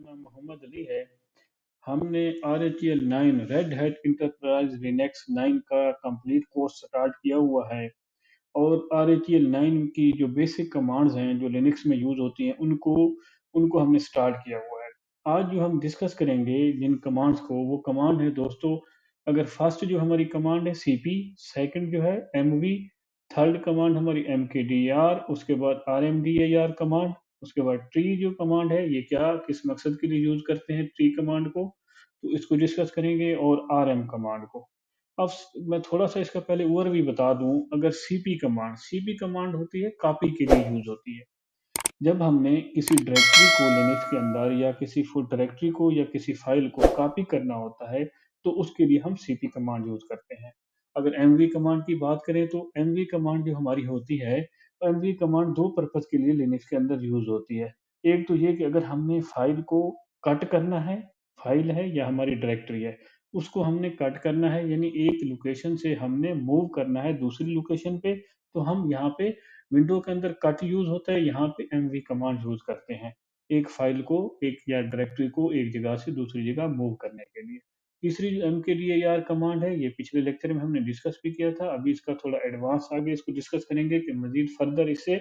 नाम मोहम्मद अली है। हमने RHEL 9 red hat enterprise Linux 9 का कंप्लीट कोर्स स्टार्ट किया हुआ है। और RHEL 9 की जो बेसिक कमांड्स हैं जो लिनक्स में यूज होती हैं उनको उनको हमने स्टार्ट किया हुआ है। आज जो हम डिस्कस करेंगे जिन कमांड्स को, वो कमांड है दोस्तों। अगर फर्स्ट जो हमारी कमांड है CP, सेकंड जो है MV, थर्ड कमांड हमारी MKDR, उसके बाद RMDIR कमांड, उसके बाद ट्री जो कमांड है ये क्या किस मकसद के लिए यूज करते हैं ट्री कमांड को, तो इसको डिस्कस करेंगे। और RM कमांड को। अब मैं थोड़ा सा इसका पहले ओवरव्यू बता दूं। अगर सीपी कमांड होती है कॉपी के लिए यूज होती है। जब हमने किसी डायरेक्टरी को लिनक्स के अंदर या किसी फुल डायरेक्टरी को या किसी फाइल को कॉपी करना होता है तो उसके लिए हम सीपी कमांड यूज करते हैं। अगर एमवी कमांड की बात करें तो एमवी कमांड जो हमारी होती है, एमवी कमांड दो पर्पज के लिए लिनक्स के अंदर यूज होती है। एक तो ये कि अगर हमने फाइल को कट करना है, फाइल है या हमारी डायरेक्टरी है, उसको हमने कट करना है, यानी एक लोकेशन से हमने मूव करना है दूसरी लोकेशन पे, तो हम यहाँ पे विंडो के अंदर कट यूज होता है, यहाँ पे एमवी कमांड यूज करते हैं एक फाइल को, एक या डायरेक्टरी को एक जगह से दूसरी जगह मूव करने के लिए। तीसरी जो MKDIR कमांड है, ये पिछले लेक्चर में हमने डिस्कस भी किया था। अभी इसका थोड़ा एडवांस आगे इसको डिस्कस करेंगे कि मजीद फर्दर इसे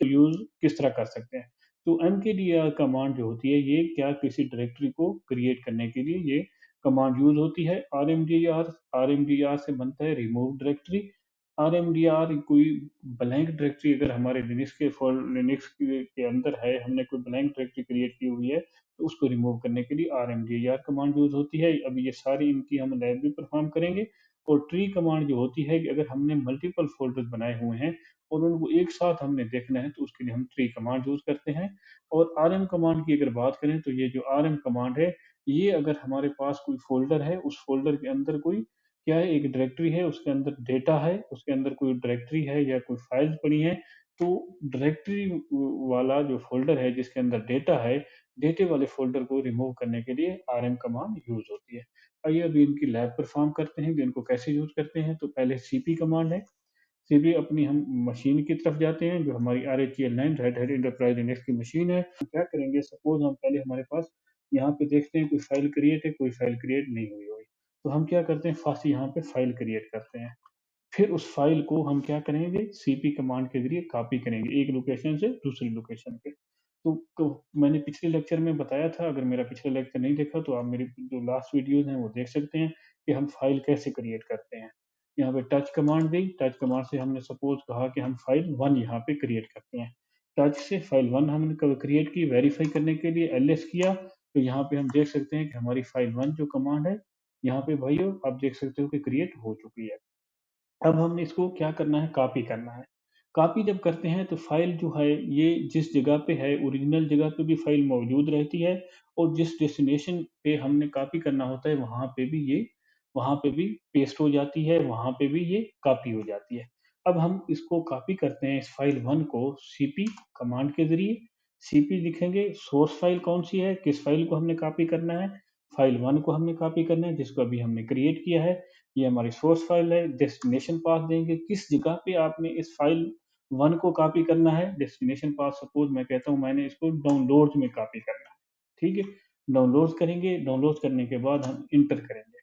यूज किस तरह कर सकते हैं। तो MKDIR कमांड जो होती है ये क्या किसी डायरेक्टरी को क्रिएट करने के लिए ये कमांड यूज होती है। आर एम डी आर से बनता है रिमूव डायरेक्टरी। RMDR कोई ब्लैंक डायरेक्टरी अगर हमारे लिनक्स के अंदर है, हमने कोई ब्लैंक डायरेक्टरी क्रिएट की हुई है, तो उसको रिमूव करने के लिए RMDR कमांड यूज होती है। अभी ये सारी इनकी हम लैब भी परफॉर्म करेंगे। और ट्री कमांड जो होती है कि अगर हमने मल्टीपल फोल्डर्स बनाए हुए हैं और उनको एक साथ हमने देखना है तो उसके लिए हम ट्री कमांड यूज करते हैं। और RM कमांड की अगर बात करें तो ये जो RM कमांड है, ये अगर हमारे पास कोई फोल्डर है, उस फोल्डर के अंदर कोई क्या है, एक डायरेक्टरी है, उसके अंदर डेटा है, उसके अंदर कोई डायरेक्टरी है या कोई फाइल्स पड़ी हैं, तो डायरेक्टरी वाला जो फोल्डर है जिसके अंदर डेटा है, डेटे वाले फोल्डर को रिमूव करने के लिए RM कमांड यूज होती है। आइए अभी इनकी लैब परफॉर्म करते हैं कि इनको कैसे यूज करते हैं। तो पहले CP कमांड है। सीपी अपनी हम मशीन की तरफ जाते हैं जो हमारी RHEL 9 red hat enterprise Linux की मशीन है। हम क्या करेंगे, सपोज हम पहले हमारे पास यहाँ पे देखते हैं कोई फाइल क्रिएट है, कोई फाइल क्रिएट नहीं हुई हुई, तो हम क्या करते हैं फर्स्ट यहाँ पे फाइल क्रिएट करते हैं। फिर उस फाइल को हम क्या करेंगे, सीपी कमांड के जरिए कॉपी करेंगे एक लोकेशन से दूसरी लोकेशन पे। तो मैंने पिछले लेक्चर में बताया था, अगर मेरा पिछला लेक्चर नहीं देखा तो आप मेरी जो लास्ट वीडियोज हैं वो देख सकते हैं कि हम फाइल कैसे क्रिएट करते हैं। यहाँ पे टच कमांड दी, टच कमांड से हमने सपोज कहा कि हम फाइल 1 यहाँ पे क्रिएट करते हैं। टच से फाइल 1 हमने क्रिएट की, वेरीफाई करने के लिए ls किया, तो यहाँ पे हम देख सकते हैं कि हमारी फाइल 1 जो कमांड है, यहाँ पे भाइयों आप देख सकते हो कि क्रिएट हो चुकी है। अब हमने इसको क्या करना है, कॉपी करना है। कॉपी जब करते हैं तो फाइल जो है ये जिस जगह पे है ओरिजिनल जगह पे भी फाइल मौजूद रहती है, और जिस डेस्टिनेशन पे हमने कॉपी करना होता है वहाँ पे भी पेस्ट हो जाती है, वहाँ पे भी ये कॉपी हो जाती है। अब हम इसको कॉपी करते हैं इस फाइल 1 को CP कमांड के ज़रिए। CP लिखेंगे, सोर्स फाइल कौन सी है, किस फाइल को हमने कॉपी करना है, फाइल 1 को हमने कॉपी करना है जिसको अभी हमने क्रिएट किया है। ये हमारी सोर्स फाइल है। डेस्टिनेशन पाथ देंगे, किस जगह पे आपने इस फाइल 1 को कॉपी करना है। डेस्टिनेशन पाथ सपोज मैं कहता हूँ मैंने इसको डाउनलोड्स में कॉपी करना है, ठीक है। डाउनलोड्स करेंगे, डाउनलोड करने के बाद हम इंटर करेंगे।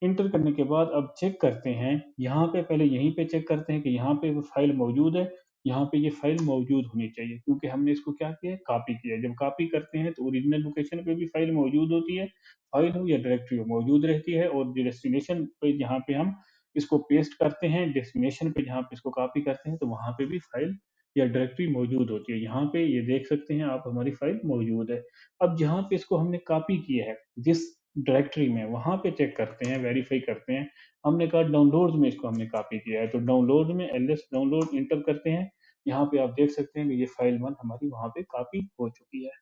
इंटर करने के बाद अब चेक करते हैं, यहाँ पे पहले यहीं पे चेक करते हैं कि यहाँ पे वो फाइल मौजूद है, यहाँ पे ये फाइल मौजूद होनी चाहिए क्योंकि हमने इसको क्या किया है, कॉपी किया है। जब कॉपी करते हैं तो ओरिजिनल लोकेशन पे भी फाइल मौजूद होती है, फाइल हो या डायरेक्टरी हो मौजूद रहती है। और डेस्टिनेशन पे जहाँ पे हम इसको पेस्ट करते हैं, डेस्टिनेशन पे जहाँ पे इसको कॉपी करते हैं तो वहाँ पे भी फाइल या डायरेक्टरी मौजूद होती है। यहाँ पे ये देख सकते हैं आप हमारी फाइल मौजूद है। अब जहाँ पे इसको हमने कॉपी किया है जिस डायरेक्टरी में, वहाँ पे चेक करते हैं, वेरीफाई करते हैं। हमने कहा डाउनलोड्स में इसको हमने कॉपी किया है, तो डाउनलोड में ls डाउनलोड इंटर करते हैं। यहाँ पे आप देख सकते हैं कि ये फाइल 1 हमारी वहाँ पे कॉपी हो चुकी है।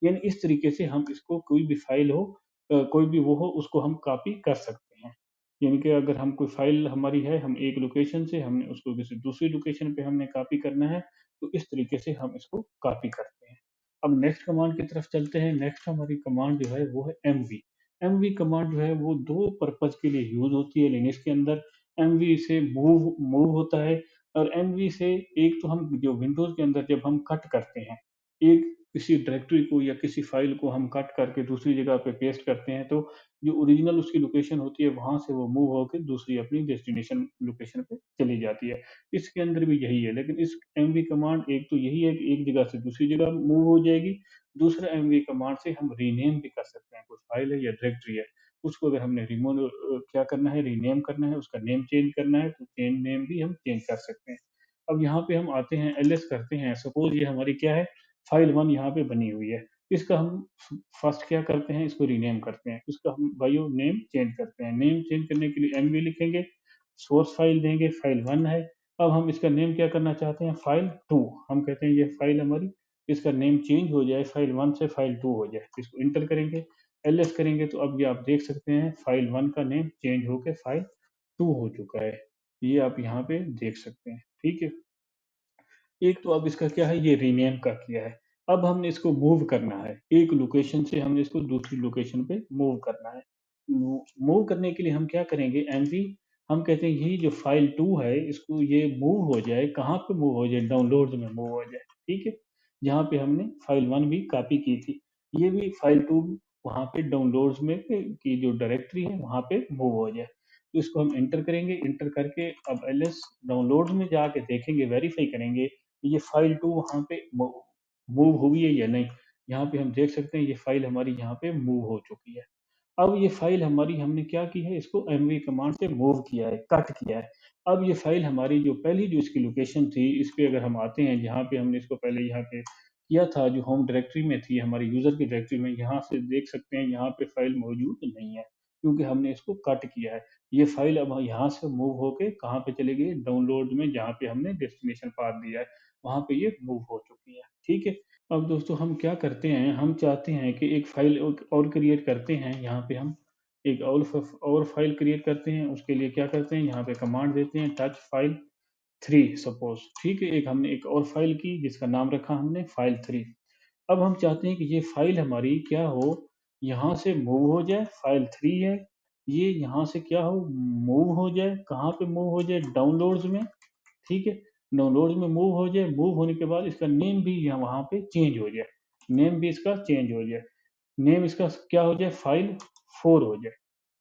यानी इस तरीके से हम इसको कोई भी फाइल हो, कोई भी वो हो, उसको हम कॉपी कर सकते हैं। यानी कि अगर हम कोई फाइल हमारी है, हम एक लोकेशन से हमने उसको किसी दूसरी लोकेशन पे हमने कॉपी करना है, तो इस तरीके से हम इसको कॉपी करते हैं। अब नेक्स्ट कमांड की तरफ चलते हैं। नेक्स्ट हमारी कमांड जो है वो है MV। MV कमांड जो है वो दो पर्पज के लिए यूज होती है लिनक्स के अंदर। MV से मूव मूव होता है, और MV से एक तो हम जो विंडोज के अंदर जब हम कट करते हैं, एक किसी डायरेक्टरी को या किसी फ़ाइल को हम कट करके दूसरी जगह पे पेस्ट करते हैं, तो जो ओरिजिनल उसकी लोकेशन होती है, वहाँ से वो मूव होके दूसरी अपनी डेस्टिनेशन लोकेशन पे चली जाती है। इसके अंदर भी यही है, लेकिन इस एमवी कमांड एक तो यही है कि एक जगह से दूसरी जगह मूव हो जाएगी। दूसरा एमवी कमांड से हम रीनेम भी कर सकते हैं, कुछ फ़ाइल है या डायरेक्टरी है, उसको अगर हमने क्या करना है, रीनेम करना है, उसका नेम चेंज करना है, तो चेंज नेम भी हम चेंज कर सकते हैं। अब यहाँ पे हम आते हैं, एलएस करते हैं, सपोज़ ये हमारी क्या है, फ़ाइल 1 यहाँ पे बनी हुई है। इसका हम फर्स्ट क्या करते हैं, इसको रीनेम करते हैं। इसका हम भाइयों नेम चेंज करते हैं। नेम चेंज करने के लिए एमवी लिखेंगे, सोर्स फ़ाइल देंगे, फ़ाइल 1 है। अब हम इसका नेम क्या करना चाहते हैं, फ़ाइल 2। हम कहते हैं ये फ़ाइल हमारी, इसका नेम चेंज हो जाए, फ़ाइल 1 से फ़ाइल 2 हो जाए। इसको एंटर करेंगे, एलएस करेंगे, तो अब ये आप देख सकते हैं फ़ाइल 1 का नेम चेंज होके फ़ाइल 2 हो चुका है। ये आप यहाँ पे देख सकते हैं, ठीक है? एक तो अब इसका क्या है, ये रीनेम का किया है। अब हमने इसको मूव करना है। एक लोकेशन से हमने इसको दूसरी लोकेशन पे मूव करना है। मूव करने के लिए हम क्या करेंगे, एमवी हम कहते हैं यही जो फ़ाइल 2 है, इसको ये मूव हो जाए, कहाँ पे मूव हो जाए, डाउनलोड्स में मूव हो जाए, ठीक है? जहाँ पे हमने फ़ाइल 1 भी कॉपी की थी। ये भी फ़ाइल 2 वहाँ पे डाउनलोड्स में की जो डायरेक्टरी है, वहाँ पे मूव हो जाए। तो इसको हम एंटर करेंगे, एंटर करके अब एलएस डाउनलोड्स में जाके देखेंगे, वेरीफ़ाई करेंगे ये फ़ाइल 2 वहाँ पे मूव हुई है या नहीं। यहाँ पे हम देख सकते हैं ये फ़ाइल हमारी यहाँ पे मूव हो चुकी है। अब ये फ़ाइल हमारी हमने क्या की है, इसको एमवी कमांड से मूव किया है, कट किया है। अब ये फ़ाइल हमारी जो पहली जो इसकी लोकेशन थी, इस पे अगर हम आते हैं, जहाँ पे हमने इसको पहले यहाँ पे किया था, जो होम डायरेक्टरी में थी, हमारी यूज़र की डायरेक्टरी में, यहाँ से देख सकते हैं यहाँ पे फ़ाइल मौजूद नहीं है, क्योंकि हमने इसको कट किया है। ये फ़ाइल अब यहाँ से मूव होके कहाँ पे चली गई, डाउनलोड में, जहाँ पे हमने डेस्टिनेशन पाथ दिया है, वहाँ पे ये मूव हो चुकी है, ठीक है? अब दोस्तों हम क्या करते हैं, हम चाहते हैं कि एक फ़ाइल और क्रिएट करते हैं, यहाँ पे हम एक और फ़ाइल क्रिएट करते हैं, उसके लिए क्या करते हैं, यहाँ पे कमांड देते हैं टच फ़ाइल 3 सपोज़, ठीक है? एक हमने एक और फ़ाइल की जिसका नाम रखा हमने फ़ाइल 3। अब हम चाहते हैं कि ये फ़ाइल हमारी क्या हो, यहाँ से मूव हो जाए, फ़ाइल 3 है, ये यहाँ से क्या हो, मूव हो जाए, कहाँ पे मूव हो जाए, डाउनलोड्स में, ठीक है? डाउनलोड्स में मूव हो जाए, मूव होने के बाद इसका नेम भी यहाँ वहाँ पे चेंज हो जाए, नेम भी इसका चेंज हो जाए, नेम इसका क्या हो जाए, फ़ाइल 4 हो जाए,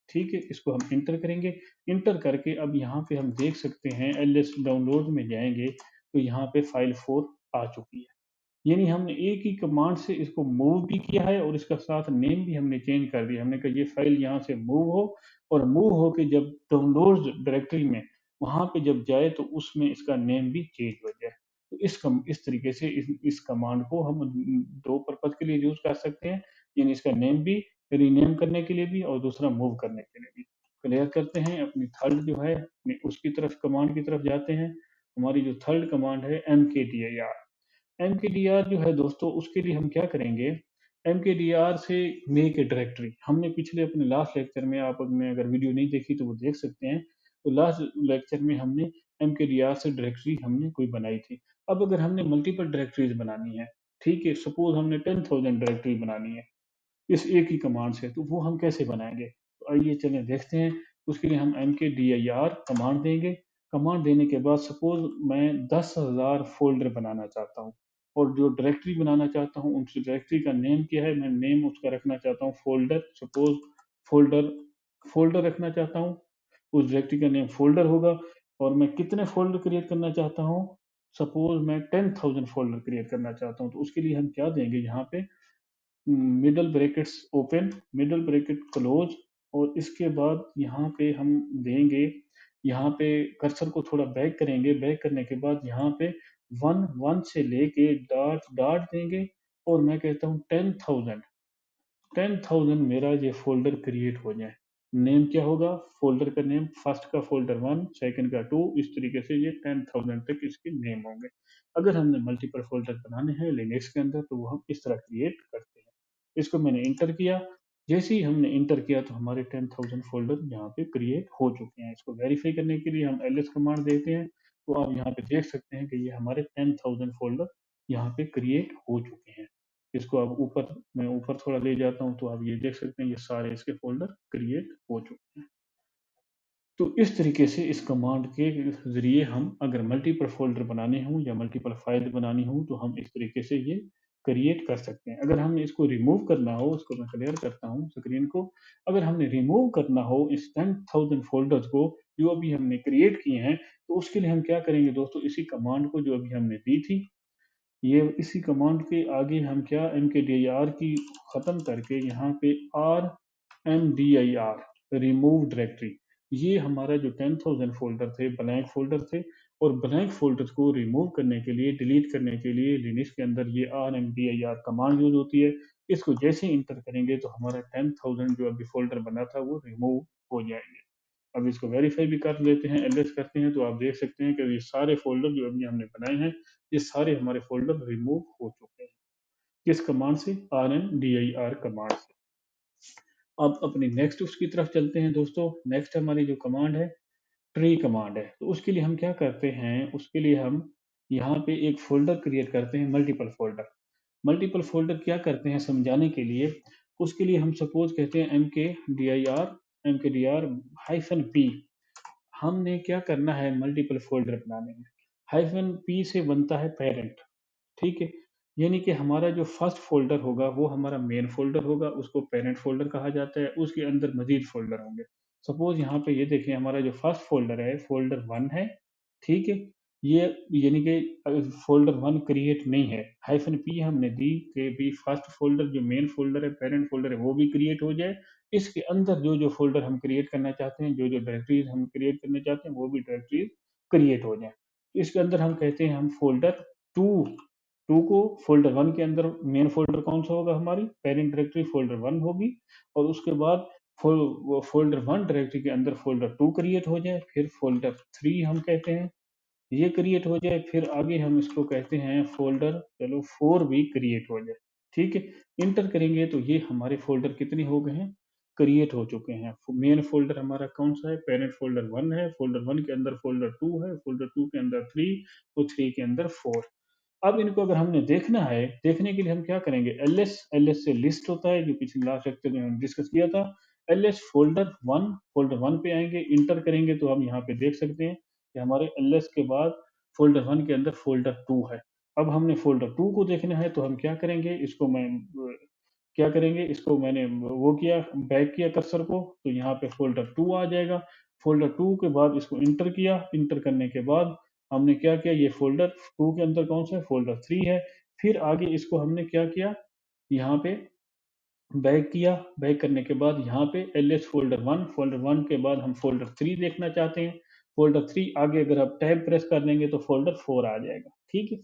ठीक है? इसको हम एंटर करेंगे, एंटर करके अब यहाँ पे हम देख सकते हैं, एलएस डाउनलोड में जाएँगे, तो यहाँ पे फ़ाइल 4 आ चुकी है। यानी हमने एक ही कमांड से इसको मूव भी किया है और इसका साथ नेम भी हमने चेंज कर दिया। हमने कहा ये फ़ाइल यहाँ से मूव हो, और मूव होके जब डाउनलोड्स डायरेक्टरी में वहाँ पे जब जाए, तो उसमें इसका नेम भी चेंज हो जाए। तो इस तरीके से इस कमांड को हम 2 पर्पज़ के लिए यूज़ कर सकते हैं। यानी इसका नेम भी रीनेम करने के लिए भी, और दूसरा मूव करने के लिए भी। क्लियर करते हैं अपनी थर्ड जो है, अपनी उसकी तरफ, कमांड की तरफ जाते हैं। हमारी जो थर्ड कमांड है mkdir। एमकेडीआर जो है दोस्तों, उसके लिए हम क्या करेंगे, एमकेडीआर से मेक ए डायरेक्टरी, हमने पिछले अपने लास्ट लेक्चर में, आपने अगर वीडियो नहीं देखी तो वो देख सकते हैं। तो लास्ट लेक्चर में हमने एमकेडीआर से डायरेक्टरी हमने कोई बनाई थी। अब अगर हमने मल्टीपल डायरेक्टरीज बनानी है, ठीक है, सपोज हमने 10,000 डायरेक्टरी बनानी है इस एक ही कमांड से, तो वो हम कैसे बनाएंगे, तो आइए चलें देखते हैं। उसके लिए हम mkdir कमांड देंगे। कमांड देने के बाद सपोज मैं 10,000 फोल्डर बनाना चाहता हूँ, और जो डायरेक्टरी बनाना चाहता हूँ, उस डायरेक्टरी का नेम क्या है, मैं नेम उसका रखना चाहता हूँ फोल्डर, सपोज फोल्डर फोल्डर रखना चाहता हूँ। उस डायरेक्टरी का नेम फोल्डर होगा, और मैं कितने फोल्डर क्रिएट करना चाहता हूँ, सपोज मैं 10,000 फोल्डर क्रिएट करना चाहता हूँ, तो उसके लिए हम क्या देंगे, यहाँ पे middle brackets open, middle bracket close, और इसके बाद यहाँ पे हम देंगे, यहाँ पे कर्सर को थोड़ा बैक करेंगे, बैक करने के बाद यहाँ पे 1 से लेके डॉट डॉट देंगे, और मैं कहता हूँ 10,000, 10,000 मेरा ये फ़ोल्डर क्रिएट हो जाए। नेम क्या होगा? फ़ोल्डर का नेम, फर्स्ट का फ़ोल्डर 1, सेकंड का 2, इस तरीके से ये 10,000 तक इसके नेम होंगे। अगर हमने मल्टीपल फ़ोल्डर बनाने हैं लिनक्स के अंदर, तो वो हम इस तरह क्रिएट करते हैं। इसको मैंने एंटर किया, जैसे ही हमने एंटर किया, तो हमारे 10,000 फ़ोल्डर यहाँ पे क्रिएट हो चुके हैं। इसको वेरीफ़ाई करने के लिए हम एलएस कमांड देते हैं, तो आप यहाँ पे देख सकते हैं कि ये हमारे 10,000 फ़ोल्डर यहाँ पे क्रिएट हो चुके हैं। इसको अब ऊपर, मैं ऊपर थोड़ा ले जाता हूँ, तो आप ये देख सकते हैं ये सारे इसके फ़ोल्डर क्रिएट हो चुके हैं। तो इस तरीके से इस कमांड के ज़रिए हम अगर मल्टीपल फ़ोल्डर बनाने हों या मल्टीपल फ़ाइल बनानी हो, तो हम इस तरीके से ये क्रिएट कर सकते हैं। अगर हमने इसको रिमूव करना हो, उसको मैं क्लियर करता हूँ स्क्रीन को। अगर हमने रिमूव करना हो इस 10,000 फ़ोल्डर्स को जो अभी हमने क्रिएट किए हैं, तो उसके लिए हम क्या करेंगे दोस्तों, इसी कमांड को जो अभी हमने दी थी, ये इसी कमांड के आगे हम क्या mkdir की ख़त्म करके यहाँ पे rmdir रिमूव डायरेक्टरी, ये हमारा जो 10,000 फ़ोल्डर थे, ब्लैंक फ़ोल्डर थे, और ब्लैंक फ़ोल्डर्स को रिमूव करने के लिए, डिलीट करने के लिए लिनक्स के अंदर ये rmdir कमांड यूज़ होती है। इसको जैसे ही एंटर करेंगे तो हमारा 10,000 जो अभी फ़ोल्डर बना था वो रिमूव हो जाएँगे। अब इसको वेरीफाई भी कर लेते हैं, एलएस करते हैं, तो आप देख सकते हैं कि ये सारे फ़ोल्डर जो अभी हमने बनाए हैं, ये सारे हमारे फ़ोल्डर रिमूव हो चुके हैं। किस कमांड से? rmdir कमांड से। अब अपनी नेक्स्ट उसकी तरफ चलते हैं दोस्तों। नेक्स्ट हमारी जो कमांड है, ट्री कमांड है। तो उसके लिए हम क्या करते हैं, उसके लिए हम यहाँ पे एक फ़ोल्डर क्रिएट करते हैं, मल्टीपल फ़ोल्डर। मल्टीपल फ़ोल्डर क्या करते हैं समझाने के लिए, उसके लिए हम सपोज़ कहते हैं mkdir हाइफ़न p। हमने क्या करना है मल्टीपल फ़ोल्डर बनाने में, हाइफ़न p से बनता है पैरेंट। ठीक है? यानी कि हमारा जो फर्स्ट फ़ोल्डर होगा वो हमारा मेन फ़ोल्डर होगा, उसको पेरेंट फ़ोल्डर कहा जाता है, उसके अंदर मज़ीद फ़ोल्डर होंगे। सपोज़ यहाँ पे ये देखें, हमारा जो फर्स्ट फ़ोल्डर है, फ़ोल्डर 1 है, ठीक है? ये यानी कि फ़ोल्डर 1 क्रिएट नहीं है, हाइफ़न पी हमने दी कि भी फर्स्ट फ़ोल्डर जो मेन फ़ोल्डर है, पेरेंट फ़ोल्डर है, वो भी क्रिएट हो जाए। इसके अंदर जो-जो फ़ोल्डर हम क्रिएट करना चाहते हैं, जो-जो डायरेक्टरीज़ हम क्रिएट करना चाहते हैं, वो भी डायरेक्टरीज़ क्रिएट हो जाएँ। इसके अंदर हम कहते हैं हम फ़ोल्डर 2 2 को फ़ोल्डर 1 के अंदर मेन फ़ोल्डर कौन-सा होगा, हमारी पेरेंट डायरेक्टरी फ़ोल्डर 1 होगी, और उसके बाद वो फ़ोल्डर 1 डायरेक्टरी के अंदर फ़ोल्डर 2 क्रिएट हो जाए, फिर फ़ोल्डर 3 हम कहते हैं, ये क्रिएट हो जाए, फिर आगे हम इसको कहते हैं फ़ोल्डर चलो 4 भी क्रिएट हो जाए, ठीक है? एंटर करेंगे तो ये हमारे फ़ोल्डर कितने हो गए हैं, क्रिएट हो चुके हैं। मेन फ़ोल्डर हमारा कौन-सा है, पेरेंट फ़ोल्डर 1 है, फ़ोल्डर 1 के अंदर फ़ोल्डर 2 है, फ़ोल्डर 2 के अंदर 3 और 3 के अंदर 4। अब इनको अगर हमने देखना है, देखने के लिए हम क्या करेंगे, एलएस से लिस्ट होता है, जो पिछले लास्ट लेक्चर में हमने डिस्कस किया था। एलएस फ़ोल्डर 1 पे आएँगे, एंटर करेंगे तो हम यहाँ पे देख सकते हैं कि हमारे एलएस के बाद फ़ोल्डर 1 के अंदर फ़ोल्डर 2 है। अब हमने फ़ोल्डर 2 को देखना है तो हम क्या करेंगे, इसको मैं क्या करेंगे, इसको मैंने वो किया, बैक किया कर्सर को, तो यहाँ पे फ़ोल्डर 2 आ जाएगा। फ़ोल्डर 2 के बाद इसको एंटर किया, एंटर करने के बाद हमने क्या किया, ये फ़ोल्डर 2 के अंदर कौन-सा है, फ़ोल्डर 3 है। फिर आगे इसको हमने क्या किया, यहाँ पे बैक किया, बैक करने के बाद यहाँ पे एलएस फ़ोल्डर 1 के बाद हम फ़ोल्डर 3 देखना चाहते हैं। फ़ोल्डर 3 आगे अगर आप टैब प्रेस कर देंगे तो फ़ोल्डर 4 आ जाएगा, ठीक है?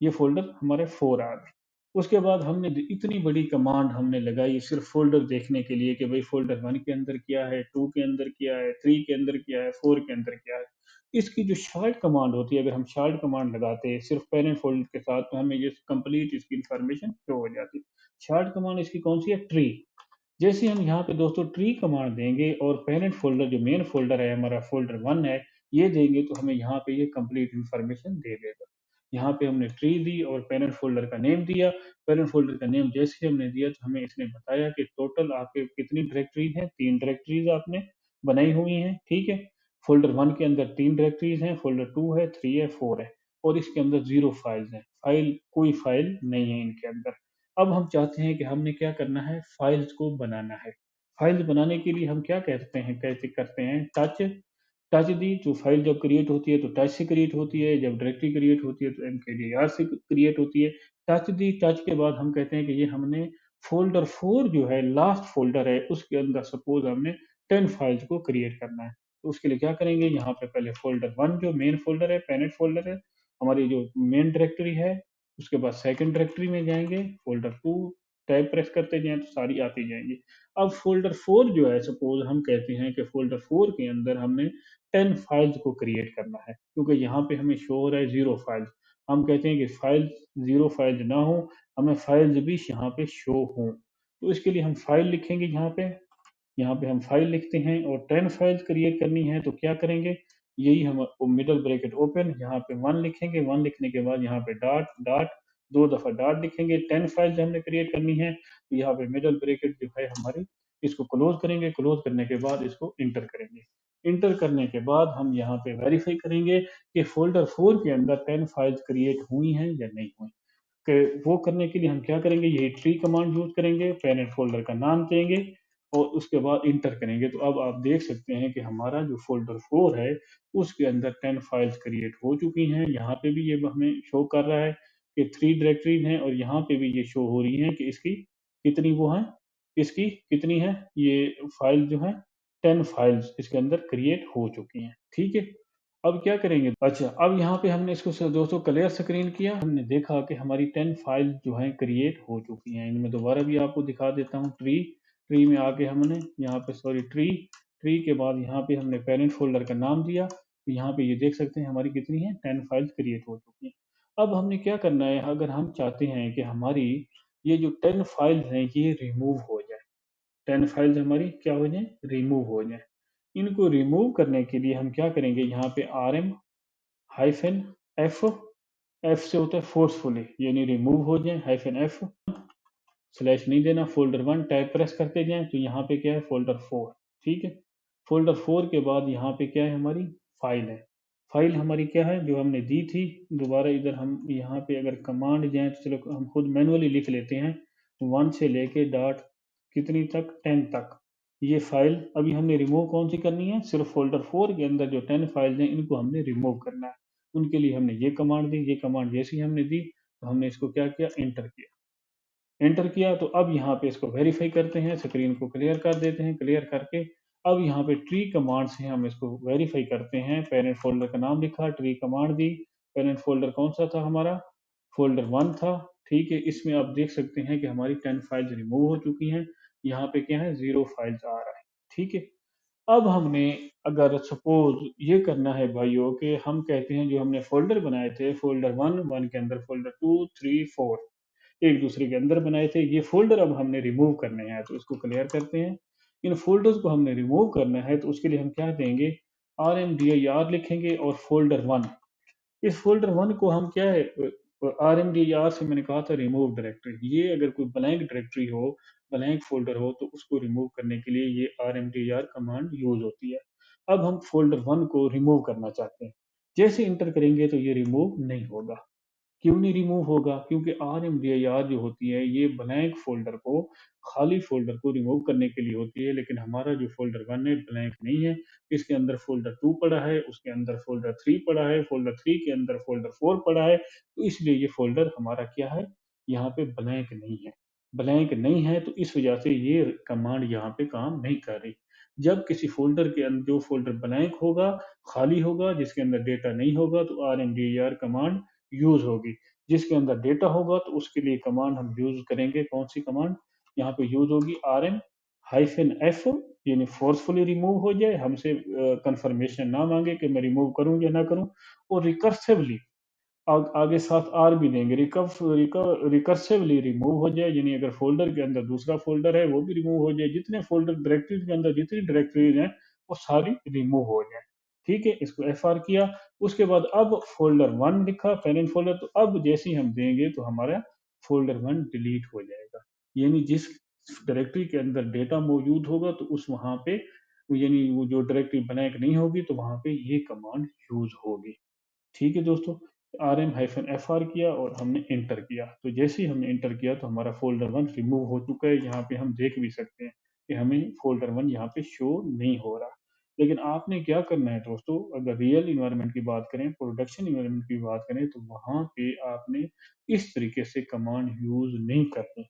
ये फ़ोल्डर हमारे 4 आ गए। उसके बाद हमने इतनी बड़ी कमांड हमने लगाई सिर्फ़ फ़ोल्डर देखने के लिए कि भई फ़ोल्डर 1 के अंदर क्या है, 2 के अंदर क्या है, 3 के अंदर क्या है, 4 के अंदर क्या है। इसकी जो शार्ट कमांड होती है, अगर हम शार्ट कमांड लगाते हैं सिर्फ़ पेरेंट फ़ोल्डर के साथ, तो हमें ये कंप्लीट इसकी इन्फॉर्मेशन शो हो जाती है। शार्ट कमांड इसकी कौन-सी है, ट्री। जैसे हम यहाँ पे दोस्तों ट्री कमांड देंगे और पेरेंट फ़ोल्डर जो मेन फ़ोल्डर है, हमारा फ़ोल्डर 1 है, ये देंगे तो हमें यहाँ पे ये कंप्लीट इन्फॉर्मेशन दे देगा। यहाँ पे हमने ट्री दी और पेरेंट फ़ोल्डर का नेम दिया। पेरेंट फ़ोल्डर का नेम जैसे ही हमने दिया तो हमें इसने बताया कि टोटल आपके कितनी डायरेक्टरीज़ हैं, 3 डायरेक्टरीज़ आपने बनाई हुई हैं, ठीक है? फ़ोल्डर 1 के अंदर 3 डायरेक्टरीज़ हैं, फ़ोल्डर 2 है, 3 है, 4 है, और इसके अंदर 0 फाइल्स हैं। कोई फाइल नहीं है इनके अंदर। अब हम चाहते हैं कि हमने क्या करना है, फाइल्स को बनाना है। फाइल्स बनाने के लिए हम क्या कहते हैं, कैसे करते हैं, टच दी, जो फाइल जब क्रिएट होती है तो टच से क्रिएट होती है, जब डायरेक्टरी क्रिएट होती है तो mkdir से क्रिएट होती है। टच दी, टच के बाद हम कहते हैं कि ये हमने फ़ोल्डर 4 जो है, लास्ट फ़ोल्डर है, उसके अंदर सपोज़ हमने 10 फाइल्स को क्रिएट करना है। तो उसके लिए क्या करेंगे, यहाँ पे पहले फ़ोल्डर 1 जो मेन फ़ोल्डर है, पेरेंट फ़ोल्डर है, हमारी जो मेन डायरेक्टरी है, उसके बाद सेकंड डायरेक्टरी में जाएँगे, फ़ोल्डर 2 टैब प्रेस करते जाएँ तो सारी आती जाएँगी। अब फ़ोल्डर 4 जो है, सपोज़ हम कहते हैं कि फ़ोल्डर 4 के अंदर हमने 10 फाइल्स को क्रिएट करना है, क्योंकि यहाँ पे हमें शो हो रहा है 0 फाइल्स। हम कहते हैं कि फाइल्स 0 फाइल्स ना हो, हमें फाइल्स भी यहाँ पे शो हों। तो इसके लिए हम फाइल लिखेंगे यहाँ पे हम फाइल लिखते हैं, और 10 फाइल्स क्रिएट करनी है तो क्या करेंगे, यही हम मिडल ब्रैकेट ओपन, यहाँ पे 1 लिखेंगे, 1 लिखने के बाद यहाँ पे डॉट डॉट 2 दफ़ा डॉट लिखेंगे। 10 फाइल्स हमने क्रिएट करनी है, तो यहाँ पे मिडल ब्रैकेट जो है हमारी, इसको क्लोज़ करेंगे, क्लोज़ करने के बाद इसको एंटर करेंगे। एंटर करने के बाद हम यहाँ पे वेरीफ़ाई करेंगे कि फ़ोल्डर 4 के अंदर 10 फाइल्स क्रिएट हुई हैं या नहीं हुई। वो करने के लिए हम क्या करेंगे, ये ट्री कमांड यूज़ करेंगे, पेरेंट फ़ोल्डर का नाम देंगे और उसके बाद इंटर करेंगे। तो अब आप देख सकते हैं कि हमारा जो फ़ोल्डर 4 है, उसके अंदर 10 फाइल्स क्रिएट हो चुकी हैं। यहाँ पे भी ये हमें शो कर रहा है कि 3 डायरेक्टरीज़ हैं और यहाँ पे भी ये शो हो रही हैं कि इसकी कितनी वो हैं, इसकी कितनी है, ये फाइल जो है 10 फाइल्स इसके अंदर क्रिएट हो चुकी हैं। ठीक है? अब क्या करेंगे? अच्छा, अब यहाँ पे हमने इसको दोस्तों क्लियर स्क्रीन किया, हमने देखा कि हमारी 10 फाइल जो हैं क्रिएट हो चुकी हैं। इनमें दोबारा भी आपको दिखा देता हूँ। ट्री में आके हमने यहाँ पे सॉरी ट्री के बाद यहाँ पे हमने पेरेंट फ़ोल्डर का नाम दिया। तो यहाँ पे ये देख सकते हैं हमारी कितनी है, 10 फाइल्स क्रिएट हो चुकी हैं। अब हमने क्या करना है, अगर हम चाहते हैं कि हमारी ये जो 10 फाइल्स हैं ये रिमूव हो जाएँ, 10 फाइल्स हमारी क्या हो जाएँ, रिमूव हो जाएँ। इनको रिमूव करने के लिए हम क्या करेंगे, यहाँ पे rm हाइफ़न एफ, एफ से होता है फोर्सफुली, यानी रिमूव हो जाए, हाइफ़न एफ स्लैश नहीं देना, फ़ोल्डर 1 टैब प्रेस करते जाएँ तो यहाँ पे क्या है, फ़ोल्डर 4, ठीक है? फ़ोल्डर 4 के बाद यहाँ पे क्या है, हमारी फ़ाइल है। फ़ाइल हमारी क्या है, जो हमने दी थी, दोबारा इधर हम यहाँ पे अगर कमांड जाएँ तो चलो हम खुद मैनुअली लिख लेते हैं, 1 से लेके डॉट कितनी तक, 10 तक। ये फ़ाइल अभी हमने रिमूव कौन-सी करनी है, सिर्फ़ फ़ोल्डर 4 के अंदर जो 10 फाइल्स हैं, इनको हमने रिमूव करना है। उनके लिए हमने ये कमांड दी, ये कमांड जैसे ही हमने दी, तो हमने इसको क्या किया, एंटर किया। एंटर किया तो अब यहाँ पे इसको वेरीफाई करते हैं, स्क्रीन को क्लियर कर देते हैं, क्लियर करके अब यहाँ पे ट्री कमांड से हम इसको वेरीफाई करते हैं। पेरेंट फ़ोल्डर का नाम लिखा, ट्री कमांड दी, पेरेंट फ़ोल्डर कौन-सा था हमारा? फ़ोल्डर 1 था, ठीक है? इसमें आप देख सकते हैं कि हमारी 10 फाइल्स रिमूव हो चुकी हैं। यहाँ पे क्या है, 0 फाइल्स आ रहा है, ठीक है? अब हमने अगर सपोज़ ये करना है भाइयों कि हम कहते हैं जो हमने फ़ोल्डर बनाए थे, फ़ोल्डर 1 के अंदर फ़ोल्डर 2, 3, 4 एक दूसरे के अंदर बनाए थे। ये फ़ोल्डर अब हमने रिमूव करने हैं, तो इसको क्लियर करते हैं। इन फ़ोल्डर्स को हमने रिमूव करना है, तो उसके लिए हम क्या देंगे, rmdir लिखेंगे और फ़ोल्डर 1, इस फ़ोल्डर 1 को हम क्या है, rmdir से मैंने कहा था रिमूव डायरेक्टरी। ये अगर कोई ब्लैंक डायरेक्टरी हो, ब्लैंक फ़ोल्डर हो, तो उसको रिमूव करने के लिए ये rmdir कमांड यूज़ होती है। अब हम फ़ोल्डर 1 को रिमूव करना चाहते हैं। जैसे एंटर करेंगे तो ये रिमूव नहीं होगा। क्यों नहीं रिमूव होगा? क्योंकि rmdir जो होती है ये ब्लैंक फ़ोल्डर को, खाली फ़ोल्डर को रिमूव करने के लिए होती है, लेकिन हमारा जो फ़ोल्डर 1 है ब्लैंक नहीं है। इसके अंदर फ़ोल्डर 2 पड़ा है, उसके अंदर फ़ोल्डर 3 पड़ा है, फ़ोल्डर 3 के अंदर फ़ोल्डर 4 पड़ा है, तो इसलिए ये फ़ोल्डर हमारा क्या है, यहाँ पे ब्लैंक नहीं है। ब्लैंक नहीं है तो इस वजह से ये कमांड यहाँ पे काम नहीं कर रही। जब किसी फ़ोल्डर के जो फ़ोल्डर ब्लैंक होगा, खाली होगा, जिसके अंदर डेटा नहीं होगा, तो rmdir कमांड यूज़ होगी। जिसके अंदर डेटा होगा तो उसके लिए कमांड हम यूज़ करेंगे, कौन-सी कमांड? यहाँ पे यूज़ होगी rm हाइफ़न एफ, यानी फ़ोर्सफुली रिमूव हो जाए, हमसे कन्फर्मेशन ना माँगे कि मैं रिमूव करूँ या ना करूँ, और रिकर्सिवली आगे साथ आर भी देंगे, रिकर्सिवली रिमूव हो जाए, यानी अगर फ़ोल्डर के अंदर दूसरा फ़ोल्डर है वो भी रिमूव हो जाए, जितने फ़ोल्डर डायरेक्टरीज़ के अंदर जितनी डायरेक्टरीज़ हैं वो सारी रिमूव हो जाएँ। ठीक है? इसको एफआर किया, उसके बाद अब फ़ोल्डर 1 लिखा पेरेंट फ़ोल्डर, तो अब जैसे ही हम देंगे तो हमारा फ़ोल्डर 1 डिलीट हो जाएगा। यानी जिस डायरेक्टरी के अंदर डेटा मौजूद होगा तो उस वहाँ पे, यानी वो जो डायरेक्टरी ब्लैंक नहीं होगी तो वहाँ पे ये कमांड यूज़ होगी। ठीक है दोस्तों, rm-fr किया और हमने एंटर किया। तो जैसे ही हमने एंटर किया तो हमारा फ़ोल्डर 1 रिमूव हो चुका है। यहाँ पे हम देख भी सकते हैं कि हमें फ़ोल्डर 1 यहाँ पे शो नहीं हो रहा। लेकिन आपने क्या करना है दोस्तों, अगर रियल एनवायरनमेंट की बात करें, प्रोडक्शन एनवायरनमेंट की बात करें, तो वहाँ पे आपने इस तरीके से कमांड यूज़ नहीं करनी।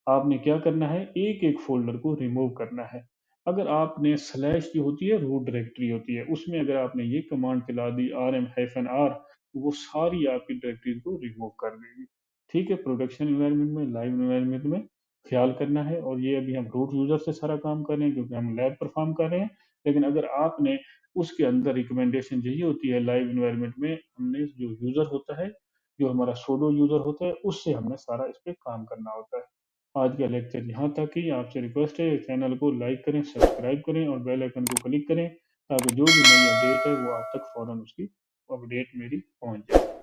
आपने क्या करना है, एक-एक फ़ोल्डर को रिमूव करना है। अगर आपने स्लैश जो होती है, रूट डायरेक्टरी होती है, उसमें अगर आपने ये कमांड चला दी rm-r, तो वो सारी आपकी डायरेक्टरीज़ को रिमूव कर देगी। ठीक है? प्रोडक्शन एनवायरनमेंट में, लाइव एनवायरनमेंट में ख़्याल करना है, और ये अभी हम रूट यूज़र से सारा काम कर रहे हैं क्योंकि हम लैब परफ़ॉर्म कर रहे हैं। लेकिन अगर आपने उसके अंदर रिकमेंडेशन यही होती है, लाइव एनवायरनमेंट में हमने जो यूज़र होता है, जो हमारा सूडो यूज़र होता है, उससे हमने सारा इस पे काम करना होता है। आज का लेक्चर यहाँ तक ही। आपसे रिक्वेस्ट है चैनल को लाइक करें, सब्सक्राइब करें और बेल आइकन को क्लिक करें, ताकि जो भी नई अपडेट है वो आप तक फ़ौरन उसकी अपडेट मेरी पहुँच जाए।